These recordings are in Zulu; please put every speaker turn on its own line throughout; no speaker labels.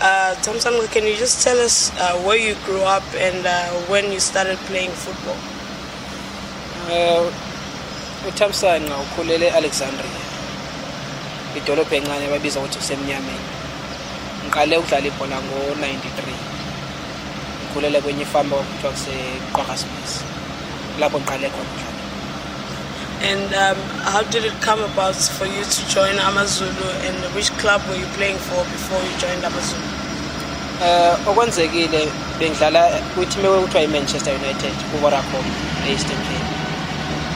Thamsanqa, can you just tell us where you grew up and when you started playing football?
uThamsanqa ukhulele eAlexandria, idolobha encane ababiza ukuthi kusemnyameni. Ngiqale ukudlala ibhola ngo-93. Ngikhulele kwenye ifama okuthiwa kuseQwaqasbase, lapho ngiqale khona ukudlala.
And how did it come about for you to join AmaZulu, and which club were you playing for before you joined AmaZulu?
Okwenzekile bengidlala kwi-team ekuthiwa iManchester United kuVodacom e-Eastern Cape.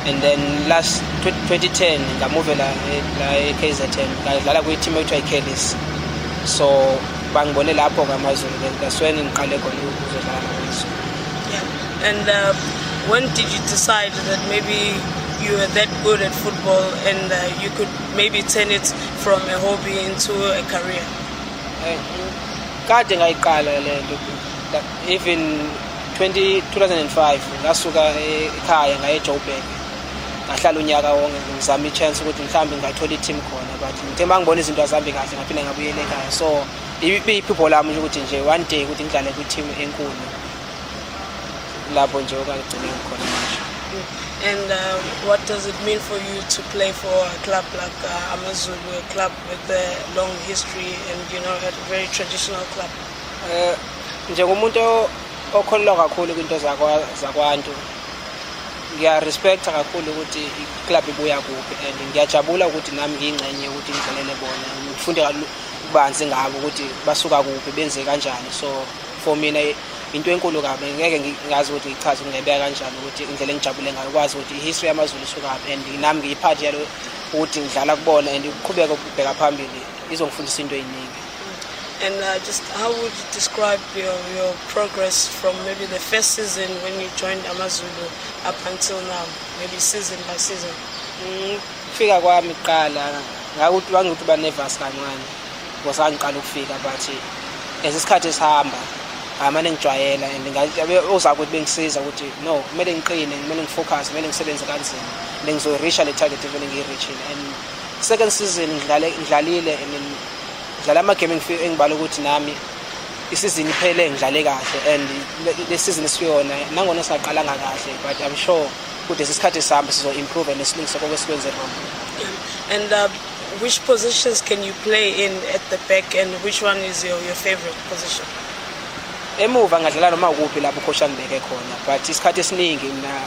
And then last 2010 ngamuvela la eKZN ngadlala kwi-team ekuthiwa iKellis. So bangibone lapho ngamaZulu, that's when ngiqale khona ukuzodlala namaZulu.
Yeah. And when did you decide that maybe you were that good at football and you could maybe turn it from a hobby into a career?
Kade ngayiqala lento, even 2005 ngasuka ekhaya ngaye eJoburg, ngahlala unyaka wonke ngizama i-chance ukuthi mhlambe ngathola i-team khona, but ngithe mangibona izinto azihambi kahle ngaphinde ngabuyela ekhaya. So iphupho lami ukuthi nje one day ukuthi ngidlale kwi-team enkulu lapho nje okagcine ngikhona manje.
And what does it mean for you to play for a club like AmaZulu, a club with a long history and a very traditional club?
Njengomuntu okholwa kakhulu kwinto zakwantu, ngiyarespecta kakhulu ukuthi iclub ibuya kuphi, and ngiyajabula ukuthi nami ngiyingcenye ukuthi ngidlalele bona, ngifunde kubanzi ngabo ukuthi basuka kuphi benze kanjani. So for mina into enkulu kabi, ngeke ngazi ukuthi ngichaze ngibeka kanjani ukuthi indlela engijabule ngayo kwazi ukuthi ihistory yamaZulu isuka kuphi, and nami ngiyiphathi yalo ukuthi ngidlala kubona and uqhubeka ukubheka phambili izongifundisa into eziningi.
And just how would you describe your progress from maybe the first season when you joined AmaZulu up until now, maybe season by season?
Fika kwami kuqala ngakuthi bangithi ba nervous kancane because angiqala ukufika, but esikhathi sihamba amane ngijwayela and ngabe uzakuthi bengisiza ukuthi no, kumele ngiqine, kumele ngifocus, kumele ngisebenze kanzima bengizoreach le target evele ngiyireachile. And second season ngidlalile and ngidlala ama-game engibala ukuthi nami isizini iphele ngidlale kahle, and le season esiyona nangona singaqalanga kahle, but I'm sure ukuthi isikhathi sihamba sizo-improve and silungise kokwesikwenze wrong.
And which positions can you play in at the back, and which one is your favorite position?
Emuva ngadlala noma ukuphi lapho coach angibeke khona, but isikhathi esiningi mina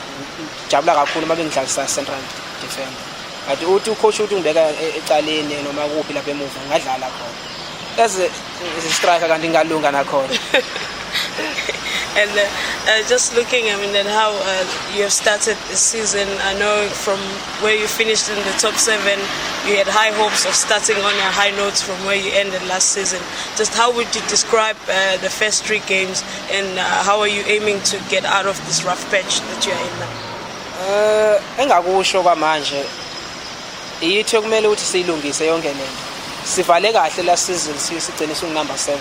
ngijabula kakhulu uma bengidlalisa central defender. But uthi ucoach uthi ngibeka ecaleni noma ukuphi lapho emuva ngadlala khona as a striker kanti ngalunga nakhona.
And just looking at how you have started the season, I know from where you finished in the top 7, you had high hopes of starting on a high note from where you ended last season. Just how would you describe the first 3 games, and how are you aiming to get out of this rough patch that you are in now?
Engakusho kwamanje yithi okumele ukuthi siyilungise yonke lento. Sivale kahle last season sigcine number 7.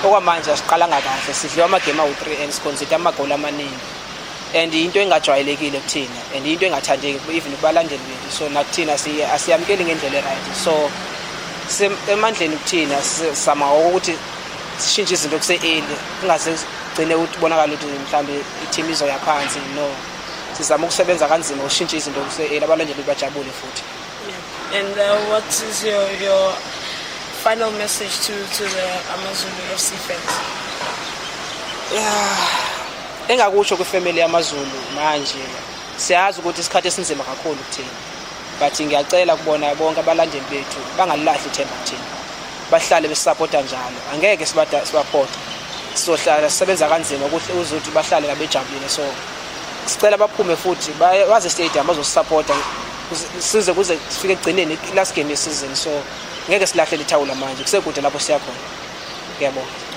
Okwamanje asiqalanga kahle, sidliwa amagame awu3 and siconsider amagoli amaningi, and into engajwayelekile kuthina and into engathandeki even kubalandeli bethu. So nakuthina asiyamkeli ngendlela eright. So emandleni kuthina sama ukuthi sishintshe izinto kuse-early, kungaze sigcine ukuthi bonakala ukuthi mhlambe i-team izoya phansi. No, sizama ukusebenza kanzima ushintshe izinto kuse-early abalandeli bajabule futhi.
And what is your final message to the AmaZulu FC fans?
Engakusho kwifamily yamaZulu manje siyazi ukuthi isikhathi esinzima kakhulu kuthina, but ngiyacela kubona bonke abalandeli bethu bangalilahli ithemba kuthina, bahlale besupporta njalo. Angeke sibaphoqa, sizohlala sisebenza kanzima ukuthi uzothi bahlale ngabejabulile. So sicela baphume futhi baze stadium bazosupporta size kuze sifike egcineni last game yesizini. So ngeke silahle lithawula manje, kusekude lapho siya khona. Ngiyabonga.